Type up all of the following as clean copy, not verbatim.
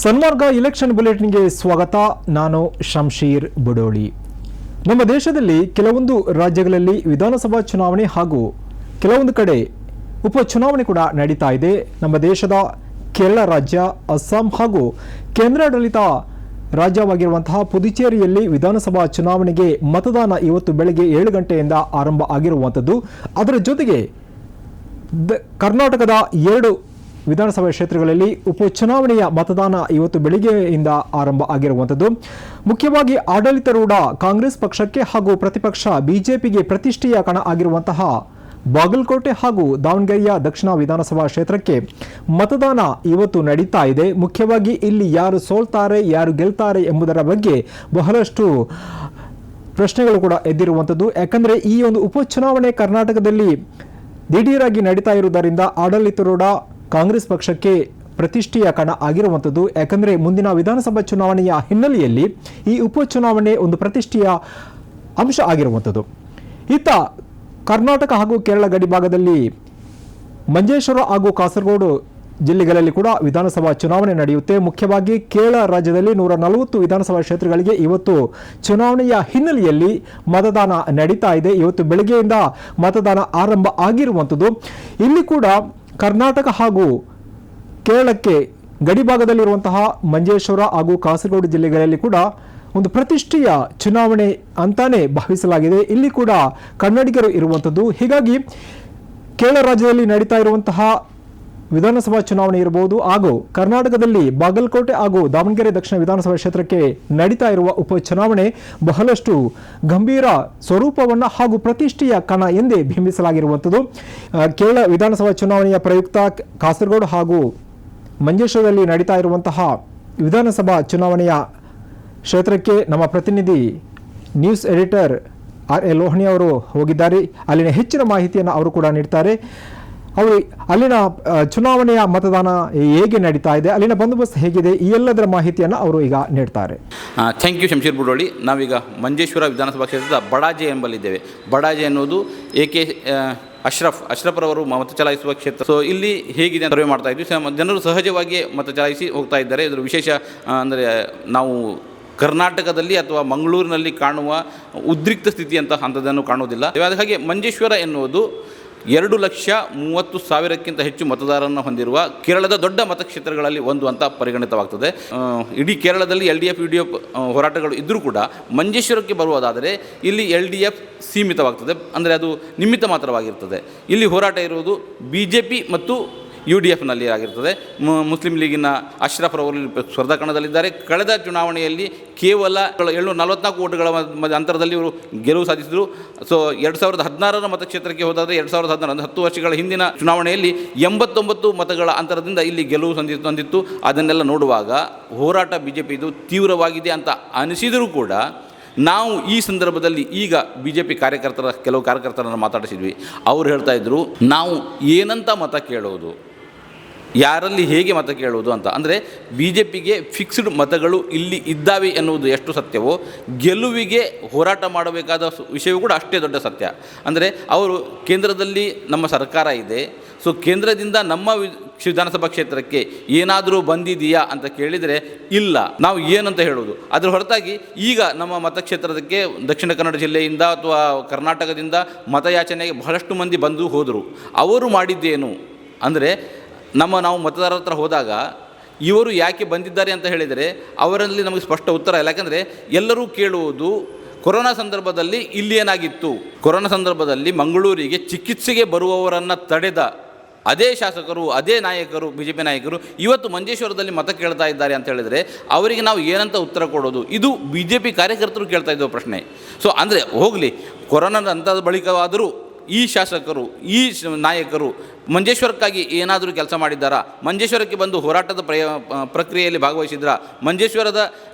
ಸನ್ಮಾರ್ಗ election ಬುಲೆಟಿನ್ಗೆ ಸ್ವಾಗತ. ನಾನು ಶಂಶೀರ್ ಬುಡೋಳಿ. ನಮ್ಮ ದೇಶದಲ್ಲಿ ಕೆಲವೊಂದು ರಾಜ್ಯಗಳಲ್ಲಿ ವಿಧಾನಸಭಾ ಚುನಾವಣೆ ಹಾಗೂ ಕೆಲವೊಂದು ಕಡೆ ಉಪಚುನಾವಣೆ ಕೂಡ ನಡೀತಾ ಇದೆ. ನಮ್ಮ ದೇಶದ ಕೇರಳ ರಾಜ್ಯ, ಅಸ್ಸಾಂ ಹಾಗೂ ಕೇಂದ್ರಾಡಳಿತ ರಾಜ್ಯವಾಗಿರುವಂತಹ ಪುದುಚೇರಿಯಲ್ಲಿ ವಿಧಾನಸಭಾ ಚುನಾವಣೆಗೆ ಮತದಾನ ಇವತ್ತು ಬೆಳಗ್ಗೆ 7 ಗಂಟೆಯಿಂದ ಆರಂಭ ಆಗಿರುವಂಥದ್ದು. ಅದರ ಜೊತೆಗೆ ಕರ್ನಾಟಕದ 2 ವಿಧಾನಸಭಾ ಕ್ಷೇತ್ರಗಳಲ್ಲಿ ಉಪಚುನಾವಣೆಯ ಮತದಾನ ಇವತ್ತು ಬೆಳಿಗ್ಗೆಯಿಂದ ಆರಂಭ ಆಗಿರುವಂಥದ್ದು. ಮುಖ್ಯವಾಗಿ ಆಡಳಿತಾರೂಢ ಕಾಂಗ್ರೆಸ್ ಪಕ್ಷಕ್ಕೆ ಹಾಗೂ ಪ್ರತಿಪಕ್ಷ ಬಿಜೆಪಿಗೆ ಪ್ರತಿಷ್ಠೆಯ ಕಣ ಆಗಿರುವಂತಹ ಬಾಗಲಕೋಟೆ ಹಾಗೂ ದಾವಣಗೆರೆಯ ದಕ್ಷಿಣ ವಿಧಾನಸಭಾ ಕ್ಷೇತ್ರಕ್ಕೆ ಮತದಾನ ಇವತ್ತು ನಡೀತಾ ಇದೆ. ಮುಖ್ಯವಾಗಿ ಇಲ್ಲಿ ಯಾರು ಸೋಲ್ತಾರೆ, ಯಾರು ಗೆಲ್ತಾರೆ ಎಂಬುದರ ಬಗ್ಗೆ ಬಹಳಷ್ಟು ಪ್ರಶ್ನೆಗಳು ಕೂಡ ಎದ್ದಿರುವಂಥದ್ದು. ಯಾಕಂದರೆ ಈ ಒಂದು ಉಪಚುನಾವಣೆ ಕರ್ನಾಟಕದಲ್ಲಿ ದಿಢೀರಾಗಿ ನಡೀತಾ ಇರುವುದರಿಂದ ಆಡಳಿತಾರೂಢ ಕಾಂಗ್ರೆಸ್ ಪಕ್ಷಕ್ಕೆ ಪ್ರತಿಷ್ಠೆಯ ಕಣ ಆಗಿರುವಂಥದ್ದು. ಯಾಕಂದರೆ ಮುಂದಿನ ವಿಧಾನಸಭಾ ಚುನಾವಣೆಯ ಹಿನ್ನೆಲೆಯಲ್ಲಿ ಈ ಉಪಚುನಾವಣೆ ಒಂದು ಪ್ರತಿಷ್ಠೆಯ ಅಂಶ ಆಗಿರುವಂಥದ್ದು. ಇತ್ತ ಕರ್ನಾಟಕ ಹಾಗೂ ಕೇರಳ ಗಡಿ ಭಾಗದಲ್ಲಿ ಮಂಜೇಶ್ವರ ಹಾಗೂ ಕಾಸರಗೋಡು ಜಿಲ್ಲೆಗಳಲ್ಲಿ ಕೂಡ ವಿಧಾನಸಭಾ ಚುನಾವಣೆ ನಡೆಯುತ್ತೆ. ಮುಖ್ಯವಾಗಿ ಕೇರಳ ರಾಜ್ಯದಲ್ಲಿ 140 ವಿಧಾನಸಭಾ ಕ್ಷೇತ್ರಗಳಿಗೆ ಇವತ್ತು ಚುನಾವಣೆಯ ಹಿನ್ನೆಲೆಯಲ್ಲಿ ಮತದಾನ ನಡೀತಾ ಇದೆ. ಇವತ್ತು ಬೆಳಗ್ಗೆಯಿಂದ ಮತದಾನ ಆರಂಭ ಆಗಿರುವಂಥದ್ದು. ಇಲ್ಲಿ ಕೂಡ ಕರ್ನಾಟಕ ಹಾಗೂ ಕೇರಳಕ್ಕೆ ಗಡಿಭಾಗದಲ್ಲಿರುವಂತಹ ಮಂಜೇಶ್ವರ ಹಾಗೂ ಕಾಸರಗೋಡು ಜಿಲ್ಲೆಗಳಲ್ಲಿ ಕೂಡ ಒಂದು ಪ್ರತಿಷ್ಠೆಯ ಚುನಾವಣೆ ಅಂತಾನೆ ಭಾವಿಸಲಾಗಿದೆ. ಇಲ್ಲಿ ಕೂಡ ಕನ್ನಡಿಗರು ಇರುವಂಥದ್ದು. ಹೀಗಾಗಿ ಕೇರಳ ರಾಜ್ಯದಲ್ಲಿ ನಡೀತಾ ಇರುವಂತಹ ವಿಧಾನಸಭಾ ಚುನಾವಣೆ ಇರಬಹುದು ಹಾಗೂ ಕರ್ನಾಟಕದಲ್ಲಿ ಬಾಗಲಕೋಟೆ ಹಾಗೂ ದಾವಣಗೆರೆ ದಕ್ಷಿಣ ವಿಧಾನಸಭಾ ಕ್ಷೇತ್ರಕ್ಕೆ ನಡೀತಾ ಇರುವ ಉಪಚುನಾವಣೆ ಬಹಳಷ್ಟು ಗಂಭೀರ ಸ್ವರೂಪವನ್ನು ಹಾಗೂ ಪ್ರತಿಷ್ಠೆಯ ಕಣ ಎಂದೇ ಬಿಂಬಿಸಲಾಗಿರುವಂಥದ್ದು. ಕೇರಳ ವಿಧಾನಸಭಾ ಚುನಾವಣೆಯ ಪ್ರಯುಕ್ತ ಕಾಸರಗೋಡು ಹಾಗೂ ಮಂಜೇಶ್ವರದಲ್ಲಿ ನಡೀತಾ ಇರುವಂತಹ ವಿಧಾನಸಭಾ ಚುನಾವಣೆಯ ಕ್ಷೇತ್ರಕ್ಕೆ ನಮ್ಮ ಪ್ರತಿನಿಧಿ ನ್ಯೂಸ್ ಎಡಿಟರ್ ಆರ್ ಎ ಲೋಹಣಿ ಅವರು ಹೋಗಿದ್ದಾರೆ. ಅಲ್ಲಿನ ಹೆಚ್ಚಿನ ಮಾಹಿತಿಯನ್ನು ಅವರು ಕೂಡ ನೀಡ್ತಾರೆ. ಅವರು ಅಲ್ಲಿನ ಚುನಾವಣೆಯ ಮತದಾನ ಹೇಗೆ ನಡೀತಾ ಇದೆ, ಅಲ್ಲಿನ ಬಂದೋಬಸ್ತ್ ಹೇಗಿದೆ, ಈ ಎಲ್ಲದರ ಮಾಹಿತಿಯನ್ನು ಅವರು ಈಗ ನೀಡ್ತಾರೆ. Thank you Shamsheer Budoli. ನಾವೀಗ ಮಂಜೇಶ್ವರ ವಿಧಾನಸಭಾ ಕ್ಷೇತ್ರದ ಬಡಾಜೆ ಎಂಬಲ್ಲಿದ್ದೇವೆ. ಬಡಾಜೆ ಅನ್ನೋದು ಅಶ್ರಫ್ರವರು ಮತ ಚಲಾಯಿಸುವ ಕ್ಷೇತ್ರ. ಸೊ ಇಲ್ಲಿ ಹೇಗಿದೆ ಸರ್ವೆ ಮಾಡ್ತಾ ಇದ್ವಿ. ಜನರು ಸಹಜವಾಗಿ ಮತ ಚಲಾಯಿಸಿ ಹೋಗ್ತಾ ಇದ್ದಾರೆ. ಇದರ ವಿಶೇಷ ಅಂದರೆ ನಾವು ಕರ್ನಾಟಕದಲ್ಲಿ ಅಥವಾ ಮಂಗಳೂರಿನಲ್ಲಿ ಕಾಣುವ ಉದ್ರಿಕ್ತ ಸ್ಥಿತಿ ಅಂತ ಅಂಥದ್ದನ್ನು ಕಾಣುವುದಿಲ್ಲ. ಹಾಗೆ ಮಂಜೇಶ್ವರ ಎನ್ನುವುದು 2,30,000ಕ್ಕಿಂತ ಹೆಚ್ಚು ಮತದಾರರನ್ನು ಹೊಂದಿರುವ ಕೇರಳದ ದೊಡ್ಡ ಮತಕ್ಷೇತ್ರಗಳಲ್ಲಿ ಒಂದು ಅಂತ ಪರಿಗಣಿತವಾಗ್ತದೆ. ಇಡೀ ಕೇರಳದಲ್ಲಿ LDF UDF ಹೋರಾಟಗಳು ಇದ್ದರೂ ಕೂಡ ಮಂಜೇಶ್ವರಕ್ಕೆ ಬರುವುದಾದರೆ ಇಲ್ಲಿ LDF ಸೀಮಿತವಾಗ್ತದೆ, ಅಂದರೆ ಅದು ನಿಮಿತ್ತ ಮಾತ್ರವಾಗಿರ್ತದೆ. ಇಲ್ಲಿ ಹೋರಾಟ ಇರುವುದು BJP ಮತ್ತು UDFನಲ್ಲಿ ಆಗಿರ್ತದೆ. ಮುಸ್ಲಿಂ ಲೀಗಿನ ಅಶ್ರಫ್ರವರು ಸ್ಪರ್ಧಾ ಕಣದಲ್ಲಿದ್ದಾರೆ. ಕಳೆದ ಚುನಾವಣೆಯಲ್ಲಿ ಕೇವಲ 744 ಓಟುಗಳ ಅಂತರದಲ್ಲಿ ಇವರು ಗೆಲುವು ಸಾಧಿಸಿದರು. ಸೊ 2016ರ ಮತಕ್ಷೇತ್ರಕ್ಕೆ ಹೋದಾದರೆ 2016 10 ವರ್ಷಗಳ ಹಿಂದಿನ ಚುನಾವಣೆಯಲ್ಲಿ 89 ಮತಗಳ ಅಂತರದಿಂದ ಇಲ್ಲಿ ಗೆಲುವು ಹೊಂದಿತ್ತು. ಅದನ್ನೆಲ್ಲ ನೋಡುವಾಗ ಹೋರಾಟ BJPದು ತೀವ್ರವಾಗಿದೆ ಅಂತ ಅನಿಸಿದರೂ ಕೂಡ ನಾವು ಈ ಸಂದರ್ಭದಲ್ಲಿ ಈಗ BJP ಕೆಲವು ಕಾರ್ಯಕರ್ತರನ್ನು ಮಾತಾಡಿಸಿದ್ವಿ. ಅವರು ಹೇಳ್ತಾ ಇದ್ದರು, ನಾವು ಏನಂತ ಮತ ಕೇಳೋದು, ಯಾರಲ್ಲಿ ಹೇಗೆ ಮತ ಕೇಳುವುದು ಅಂತ. ಅಂದರೆ BJPಗೆ ಫಿಕ್ಸ್ಡ್ ಮತಗಳು ಇಲ್ಲಿ ಇದ್ದಾವೆ ಎನ್ನುವುದು ಎಷ್ಟು ಸತ್ಯವೋ ಗೆಲುವಿಗೆ ಹೋರಾಟ ಮಾಡಬೇಕಾದ ವಿಷಯವೂ ಕೂಡ ಅಷ್ಟೇ ದೊಡ್ಡ ಸತ್ಯ. ಅಂದರೆ ಅವರು ಕೇಂದ್ರದಲ್ಲಿ ನಮ್ಮ ಸರ್ಕಾರ ಇದೆ, ಸೊ ಕೇಂದ್ರದಿಂದ ನಮ್ಮ ವಿಧಾನಸಭಾ ಕ್ಷೇತ್ರಕ್ಕೆ ಏನಾದರೂ ಬಂದಿದೆಯಾ ಅಂತ ಕೇಳಿದರೆ ಇಲ್ಲ, ನಾವು ಏನಂತ ಹೇಳೋದು. ಅದರ ಹೊರತಾಗಿ ಈಗ ನಮ್ಮ ಮತಕ್ಷೇತ್ರಕ್ಕೆ ದಕ್ಷಿಣ ಕನ್ನಡ ಜಿಲ್ಲೆಯಿಂದ ಅಥವಾ ಕರ್ನಾಟಕದಿಂದ ಮತಯಾಚನೆಗೆ ಬಹಳಷ್ಟು ಮಂದಿ ಬಂದು ಹೋದರು. ಅವರು ಮಾಡಿದ್ದೇನು ಅಂದರೆ ನಾವು ಮತದಾರರ ಹತ್ರ ಹೋದಾಗ ಇವರು ಯಾಕೆ ಬಂದಿದ್ದಾರೆ ಅಂತ ಹೇಳಿದರೆ ಅವರಲ್ಲಿ ನಮಗೆ ಸ್ಪಷ್ಟ ಉತ್ತರ ಇಲ್ಲ. ಯಾಕಂದರೆ ಎಲ್ಲರೂ ಕೇಳುವುದು ಕೊರೋನಾ ಸಂದರ್ಭದಲ್ಲಿ ಇಲ್ಲಿ ಏನಾಗಿತ್ತು, ಕೊರೋನಾ ಸಂದರ್ಭದಲ್ಲಿ ಮಂಗಳೂರಿಗೆ ಚಿಕಿತ್ಸೆಗೆ ಬರುವವರನ್ನು ತಡೆದ ಅದೇ ಶಾಸಕರು, ಅದೇ ನಾಯಕರು, BJP ನಾಯಕರು ಇವತ್ತು ಮಂಜೇಶ್ವರದಲ್ಲಿ ಮತ ಕೇಳ್ತಾ ಇದ್ದಾರೆ ಅಂತ ಹೇಳಿದರೆ ಅವರಿಗೆ ನಾವು ಏನಂತ ಉತ್ತರ ಕೊಡೋದು? ಇದು BJP ಕಾರ್ಯಕರ್ತರು ಕೇಳ್ತಾ ಇದ್ದೋ ಪ್ರಶ್ನೆ. ಸೊ ಅಂದರೆ ಹೋಗಲಿ, ಕೊರೋನಾದ ಅಂಥದ ಬಳಿಕವಾದರೂ ಈ ಶಾಸಕರು, ಈ ನಾಯಕರು ಮಂಜೇಶ್ವರಕ್ಕಾಗಿ ಏನಾದರೂ ಕೆಲಸ ಮಾಡಿದ್ದಾರಾ? ಮಂಜೇಶ್ವರಕ್ಕೆ ಬಂದು ಹೋರಾಟದ ಪ್ರಕ್ರಿಯೆಯಲ್ಲಿ ಭಾಗವಹಿಸಿದ್ರ? ಮಂಜೇಶ್ವರದ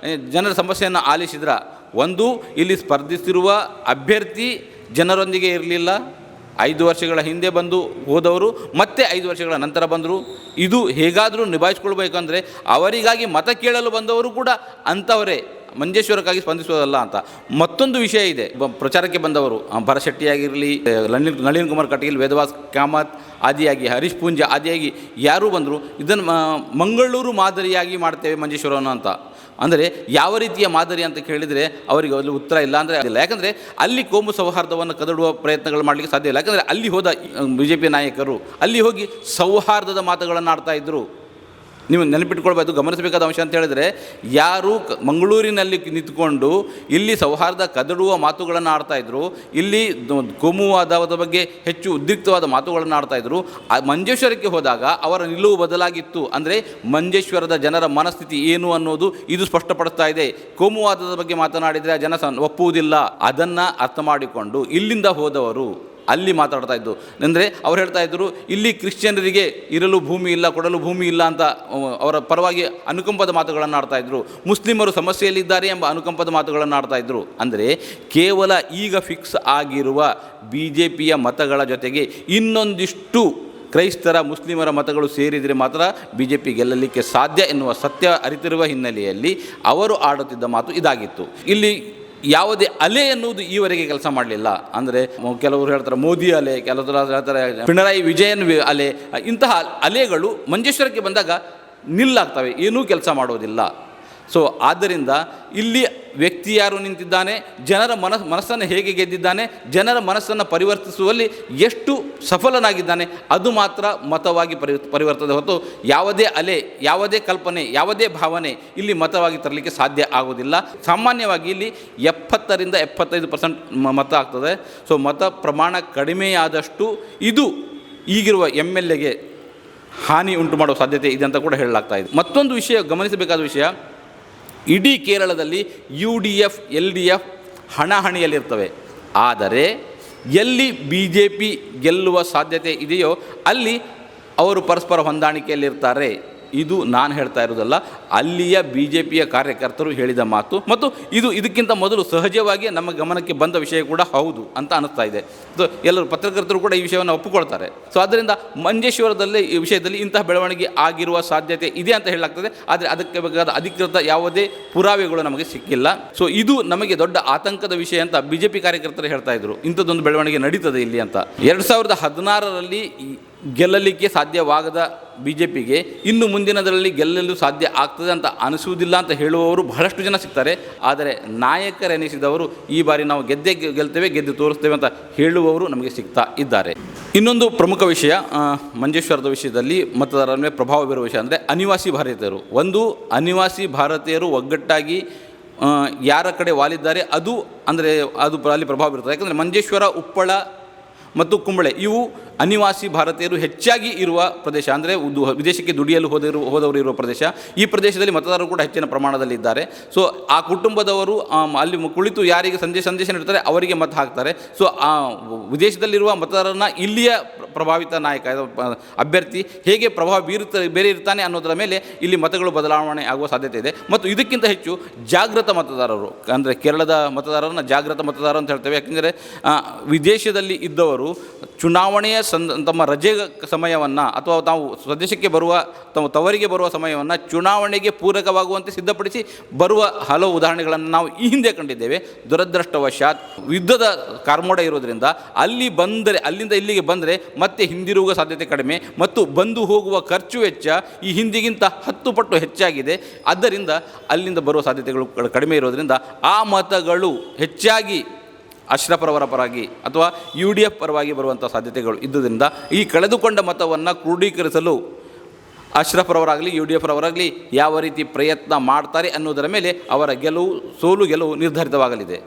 ಜನರ ಸಮಸ್ಯೆಯನ್ನು ಆಲಿಸಿದ್ರ? ಒಂದು, ಇಲ್ಲಿ ಸ್ಪರ್ಧಿಸಿರುವ ಅಭ್ಯರ್ಥಿ ಜನರೊಂದಿಗೆ ಇರಲಿಲ್ಲ. 5 ವರ್ಷಗಳ ಹಿಂದೆ ಬಂದು ಹೋದವರು ಮತ್ತೆ 5 ವರ್ಷಗಳ ನಂತರ ಬಂದರು. ಇದು ಹೇಗಾದರೂ ನಿಭಾಯಿಸ್ಕೊಳ್ಬೇಕಂದ್ರೆ ಅವರಿಗಾಗಿ ಮತ ಕೇಳಲು ಬಂದವರು ಕೂಡ ಅಂಥವರೇ. ಮಂಜೇಶ್ವರಕ್ಕಾಗಿ ಸ್ಪಂದಿಸೋದಲ್ಲ ಅಂತ. ಮತ್ತೊಂದು ವಿಷಯ ಇದೆ, ಪ್ರಚಾರಕ್ಕೆ ಬಂದವರು ಭರಶೆಟ್ಟಿ ಆಗಿರಲಿ, ನಳಿನ್ ಕುಮಾರ್ ಕಟೀಲ್, ವೇದವಾಸ್ ಕಾಮತ್ ಆದಿಯಾಗಿ, ಹರೀಶ್ ಪೂಂಜಾ ಆದಿಯಾಗಿ ಯಾರೂ ಬಂದರು ಇದನ್ನು ಮಂಗಳೂರು ಮಾದರಿಯಾಗಿ ಮಾಡ್ತೇವೆ ಮಂಜೇಶ್ವರವನ್ನು ಅಂತ. ಅಂದರೆ ಯಾವ ರೀತಿಯ ಮಾದರಿ ಅಂತ ಕೇಳಿದರೆ ಅವರಿಗೆ ಅಲ್ಲಿ ಉತ್ತರ ಇಲ್ಲ. ಅಂದರೆ ಇಲ್ಲ, ಯಾಕಂದರೆ ಅಲ್ಲಿ ಕೋಮು ಸೌಹಾರ್ದವನ್ನು ಕದಡುವ ಪ್ರಯತ್ನಗಳು ಮಾಡಲಿಕ್ಕೆ ಸಾಧ್ಯ ಇಲ್ಲ. ಯಾಕಂದರೆ ಅಲ್ಲಿ ಹೋದ BJP ನಾಯಕರು ಅಲ್ಲಿ ಹೋಗಿ ಸೌಹಾರ್ದದ ಮಾತುಗಳನ್ನು ಆಡ್ತಾ ಇದ್ದರು. ನೀವು ನೆನಪಿಟ್ಕೊಳ್ಬೋದು, ಗಮನಿಸಬೇಕಾದ ಅಂಶ ಅಂತ ಹೇಳಿದರೆ, ಯಾರು ಮಂಗಳೂರಿನಲ್ಲಿ ನಿಂತುಕೊಂಡು ಇಲ್ಲಿ ಸೌಹಾರ್ದ ಕದಡುವ ಮಾತುಗಳನ್ನು ಆಡ್ತಾಯಿದ್ರು, ಇಲ್ಲಿ ಕೋಮುವಾದದ ಬಗ್ಗೆ ಹೆಚ್ಚು ಉದ್ರಿಕ್ತವಾದ ಮಾತುಗಳನ್ನು ಆಡ್ತಾಯಿದ್ರು, ಮಂಜೇಶ್ವರಕ್ಕೆ ಹೋದಾಗ ಅವರ ನಿಲುವು ಬದಲಾಗಿತ್ತು. ಅಂದರೆ ಮಂಜೇಶ್ವರದ ಜನರ ಮನಸ್ಥಿತಿ ಏನು ಅನ್ನೋದು ಇದು ಸ್ಪಷ್ಟಪಡಿಸ್ತಾ ಇದೆ. ಕೋಮುವಾದದ ಬಗ್ಗೆ ಮಾತನಾಡಿದರೆ ಜನ ಒಪ್ಪುವುದಿಲ್ಲ. ಅದನ್ನು ಅರ್ಥ ಮಾಡಿಕೊಂಡು ಇಲ್ಲಿಂದ ಹೋದವರು ಅಲ್ಲಿ ಮಾತಾಡ್ತಾ ಇದ್ದು. ಅಂದರೆ ಅವ್ರು ಹೇಳ್ತಾ ಇದ್ದರು, ಇಲ್ಲಿ ಕ್ರಿಶ್ಚಿಯನರಿಗೆ ಇರಲು ಭೂಮಿ ಇಲ್ಲ, ಕೊಡಲು ಭೂಮಿ ಇಲ್ಲ ಅಂತ ಅವರ ಪರವಾಗಿ ಅನುಕಂಪದ ಮಾತುಗಳನ್ನು ಆಡ್ತಾಯಿದ್ರು. ಮುಸ್ಲಿಮರು ಸಮಸ್ಯೆಯಲ್ಲಿದ್ದಾರೆ ಎಂಬ ಅನುಕಂಪದ ಮಾತುಗಳನ್ನು ಆಡ್ತಾಯಿದ್ರು. ಅಂದರೆ ಕೇವಲ ಈಗ ಫಿಕ್ಸ್ ಆಗಿರುವ BJPಯ ಮತಗಳ ಜೊತೆಗೆ ಇನ್ನೊಂದಿಷ್ಟು ಕ್ರೈಸ್ತರ, ಮುಸ್ಲಿಮರ ಮತಗಳು ಸೇರಿದರೆ ಮಾತ್ರ BJP ಗೆಲ್ಲಲಿಕ್ಕೆ ಸಾಧ್ಯ ಎನ್ನುವ ಸತ್ಯ ಅರಿತಿರುವ ಹಿನ್ನೆಲೆಯಲ್ಲಿ ಅವರು ಆಡುತ್ತಿದ್ದ ಮಾತು ಇದಾಗಿತ್ತು. ಇಲ್ಲಿ ಯಾವುದೇ ಅಲೆ ಎನ್ನುವುದು ಈವರೆಗೆ ಕೆಲಸ ಮಾಡಲಿಲ್ಲ. ಅಂದರೆ ಕೆಲವರು ಹೇಳ್ತಾರೆ ಮೋದಿ ಅಲೆ, ಕೆಲವರು ಹೇಳ್ತಾರೆ ಪಿಣರಾಯಿ ವಿಜಯನ್ ಅಲೆ. ಇಂತಹ ಅಲೆಗಳು ಮಂಜೇಶ್ವರಕ್ಕೆ ಬಂದಾಗ ನಿಲ್ಲಾಗ್ತವೆ, ಏನೂ ಕೆಲಸ ಮಾಡೋದಿಲ್ಲ. ಸೊ ಆದ್ದರಿಂದ ಇಲ್ಲಿ ವ್ಯಕ್ತಿ ಯಾರು ನಿಂತಿದ್ದಾನೆ, ಜನರ ಮನಸ್ಸನ್ನು ಹೇಗೆ ಗೆದ್ದಿದ್ದಾನೆ, ಜನರ ಮನಸ್ಸನ್ನು ಪರಿವರ್ತಿಸುವಲ್ಲಿ ಎಷ್ಟು ಸಫಲನಾಗಿದ್ದಾನೆ, ಅದು ಮಾತ್ರ ಮತವಾಗಿ ಪರಿವರ್ತದೆ ಹೊತ್ತು ಯಾವುದೇ ಅಲೆ, ಯಾವುದೇ ಕಲ್ಪನೆ, ಯಾವುದೇ ಭಾವನೆ ಇಲ್ಲಿ ಮತವಾಗಿ ತರಲಿಕ್ಕೆ ಸಾಧ್ಯ ಆಗೋದಿಲ್ಲ. ಸಾಮಾನ್ಯವಾಗಿ ಇಲ್ಲಿ 70ರಿಂದ 75% ಮತ ಆಗ್ತದೆ. ಸೊ ಮತ ಪ್ರಮಾಣ ಕಡಿಮೆಯಾದಷ್ಟು ಇದು ಈಗಿರುವ MLAಗೆ ಹಾನಿ ಉಂಟು ಮಾಡುವ ಸಾಧ್ಯತೆ ಇದೆ ಅಂತ ಕೂಡ ಹೇಳಲಾಗ್ತಾ ಇದೆ. ಮತ್ತೊಂದು ವಿಷಯ, ಗಮನಿಸಬೇಕಾದ ವಿಷಯ, ಇಡೀ ಕೇರಳದಲ್ಲಿ UDF LDF ಹಣಾಹಣಿಯಲ್ಲಿರ್ತವೆ. ಆದರೆ ಎಲ್ಲಿ BJP ಗೆಲ್ಲುವ ಸಾಧ್ಯತೆ ಇದೆಯೋ ಅಲ್ಲಿ ಅವರು ಪರಸ್ಪರ ಹೊಂದಾಣಿಕೆಯಲ್ಲಿರ್ತಾರೆ. ಇದು ನಾನು ಹೇಳ್ತಾ ಇರೋದಲ್ಲ, ಅಲ್ಲಿಯ BJPಯ ಕಾರ್ಯಕರ್ತರು ಹೇಳಿದ ಮಾತು, ಮತ್ತು ಇದಕ್ಕಿಂತ ಮೊದಲು ಸಹಜವಾಗಿ ನಮ್ಮ ಗಮನಕ್ಕೆ ಬಂದ ವಿಷಯ ಕೂಡ ಹೌದು ಅಂತ ಅನ್ನಿಸ್ತಾ ಇದೆ. ಸೊ ಎಲ್ಲರೂ ಪತ್ರಕರ್ತರು ಕೂಡ ಈ ವಿಷಯವನ್ನು ಒಪ್ಪಿಕೊಳ್ತಾರೆ. ಸೊ ಆದ್ದರಿಂದ ಮಂಜೇಶ್ವರದಲ್ಲಿ ಈ ವಿಷಯದಲ್ಲಿ ಇಂತಹ ಬೆಳವಣಿಗೆ ಆಗಿರುವ ಸಾಧ್ಯತೆ ಇದೆ ಅಂತ ಹೇಳಲಾಗ್ತದೆ. ಆದರೆ ಅದಕ್ಕೆ ಬೇಕಾದ ಅಧಿಕೃತ ಯಾವುದೇ ಪುರಾವೆಗಳು ನಮಗೆ ಸಿಕ್ಕಿಲ್ಲ. ಸೊ ಇದು ನಮಗೆ ದೊಡ್ಡ ಆತಂಕದ ವಿಷಯ ಅಂತ BJP ಕಾರ್ಯಕರ್ತರು ಹೇಳ್ತಾ ಇದ್ರು. ಇಂಥದ್ದೊಂದು ಬೆಳವಣಿಗೆ ನಡೀತದೆ ಇಲ್ಲಿ ಅಂತ. 2016ರಲ್ಲಿ ಗೆಲ್ಲಲಿಕ್ಕೆ ಸಾಧ್ಯವಾಗದ BJPಗೆ ಇನ್ನು ಮುಂದಿನದರಲ್ಲಿ ಗೆಲ್ಲಲು ಸಾಧ್ಯ ಆಗ್ತದೆ ಅಂತ ಅನಿಸುವುದಿಲ್ಲ ಅಂತ ಹೇಳುವವರು ಬಹಳಷ್ಟು ಜನ ಸಿಗ್ತಾರೆ. ಆದರೆ ನಾಯಕರೆನಿಸಿದವರು ಈ ಬಾರಿ ನಾವು ಗೆಲ್ತೇವೆ, ಗೆದ್ದು ತೋರಿಸ್ತೇವೆ ಅಂತ ಹೇಳುವವರು ನಮಗೆ ಸಿಗ್ತಾ ಇದ್ದಾರೆ. ಇನ್ನೊಂದು ಪ್ರಮುಖ ವಿಷಯ ಮಂಜೇಶ್ವರದ ವಿಷಯದಲ್ಲಿ ಮತದಾರರ ಮೇಲೆ ಪ್ರಭಾವ ಬೀರುವ ವಿಷಯ ಅಂದರೆ ಅನಿವಾಸಿ ಭಾರತೀಯರು. ಅನಿವಾಸಿ ಭಾರತೀಯರು ಒಗ್ಗಟ್ಟಾಗಿ ಯಾರ ಕಡೆ ವಾಲಿದ್ದಾರೆ ಅದು ಅಲ್ಲಿ ಪ್ರಭಾವ ಬೀರುತ್ತದೆ. ಯಾಕಂದರೆ ಮಂಜೇಶ್ವರ, ಉಪ್ಪಳ ಮತ್ತು ಕುಂಬಳೆ ಇವು ಅನಿವಾಸಿ ಭಾರತೀಯರು ಹೆಚ್ಚಾಗಿ ಇರುವ ಪ್ರದೇಶ. ಅಂದರೆ ವಿದೇಶಕ್ಕೆ ದುಡಿಯಲು ಹೋದವರು ಇರುವ ಪ್ರದೇಶ. ಈ ಪ್ರದೇಶದಲ್ಲಿ ಮತದಾರರು ಕೂಡ ಹೆಚ್ಚಿನ ಪ್ರಮಾಣದಲ್ಲಿ ಇದ್ದಾರೆ. ಸೊ ಆ ಕುಟುಂಬದವರು ಅಲ್ಲಿ ಕುಳಿತು ಯಾರಿಗೆ ಸಂದೇಶ ನೀಡ್ತಾರೆ ಅವರಿಗೆ ಮತ ಹಾಕ್ತಾರೆ. ಸೊ ಆ ವಿದೇಶದಲ್ಲಿರುವ ಮತದಾರರನ್ನ ಇಲ್ಲಿಯ ಪ್ರಭಾವಿತ ನಾಯಕ ಅಭ್ಯರ್ಥಿ ಹೇಗೆ ಪ್ರಭಾವ ಬೇರೆ ಇರ್ತಾನೆ ಅನ್ನೋದರ ಮೇಲೆ ಇಲ್ಲಿ ಮತಗಳು ಬದಲಾವಣೆ ಆಗುವ ಸಾಧ್ಯತೆ ಇದೆ. ಮತ್ತು ಇದಕ್ಕಿಂತ ಹೆಚ್ಚು ಜಾಗೃತ ಮತದಾರರು, ಅಂದರೆ ಕೇರಳದ ಮತದಾರರನ್ನ ಜಾಗೃತ ಮತದಾರ ಅಂತ ಹೇಳ್ತೇವೆ. ಯಾಕೆಂದರೆ ವಿದೇಶದಲ್ಲಿ ಇದ್ದವರು ಚುನಾವಣೆಯ ತಮ್ಮ ರಜೆ ಸಮಯವನ್ನು ಅಥವಾ ತಾವು ಸ್ವದೇಶಕ್ಕೆ ಬರುವ ತಮ್ಮ ತವರಿಗೆ ಬರುವ ಸಮಯವನ್ನು ಚುನಾವಣೆಗೆ ಪೂರಕವಾಗುವಂತೆ ಸಿದ್ಧಪಡಿಸಿ ಬರುವ ಹಲವು ಉದಾಹರಣೆಗಳನ್ನು ನಾವು ಈ ಹಿಂದೆ ಕಂಡಿದ್ದೇವೆ. ದುರದೃಷ್ಟವಶಾತ್ ಯುದ್ಧದ ಕಾರ್ಮೋಡ ಇರೋದರಿಂದ ಅಲ್ಲಿಂದ ಇಲ್ಲಿಗೆ ಬಂದರೆ ಮತ್ತೆ ಹಿಂದಿರುಗುವ ಸಾಧ್ಯತೆ ಕಡಿಮೆ ಮತ್ತು ಬಂದು ಹೋಗುವ ಖರ್ಚು ವೆಚ್ಚ ಈ ಹಿಂದಿಗಿಂತ 10 ಪಟ್ಟು ಹೆಚ್ಚಾಗಿದೆ. ಆದ್ದರಿಂದ ಅಲ್ಲಿಂದ ಬರುವ ಸಾಧ್ಯತೆಗಳು ಕಡಿಮೆ ಇರೋದರಿಂದ ಆ ಮತಗಳು ಹೆಚ್ಚಾಗಿ ಅಶ್ರಫ್ರವರ ಪರವಾಗಿ ಅಥವಾ UDF ಪರವಾಗಿ ಬರುವಂಥ ಸಾಧ್ಯತೆಗಳು ಇದ್ದುದರಿಂದ ಈ ಕಳೆದುಕೊಂಡ ಮತವನ್ನು ಕ್ರೋಢೀಕರಿಸಲು ಅಶ್ರಫ್ರವರಾಗಲಿ UDF ರವರಾಗಲಿ ಯಾವ ರೀತಿ ಪ್ರಯತ್ನ ಮಾಡ್ತಾರೆ ಅನ್ನೋದರ ಮೇಲೆ ಅವರ ಸೋಲು ಗೆಲುವು ನಿರ್ಧಾರಿತವಾಗಲಿದೆ.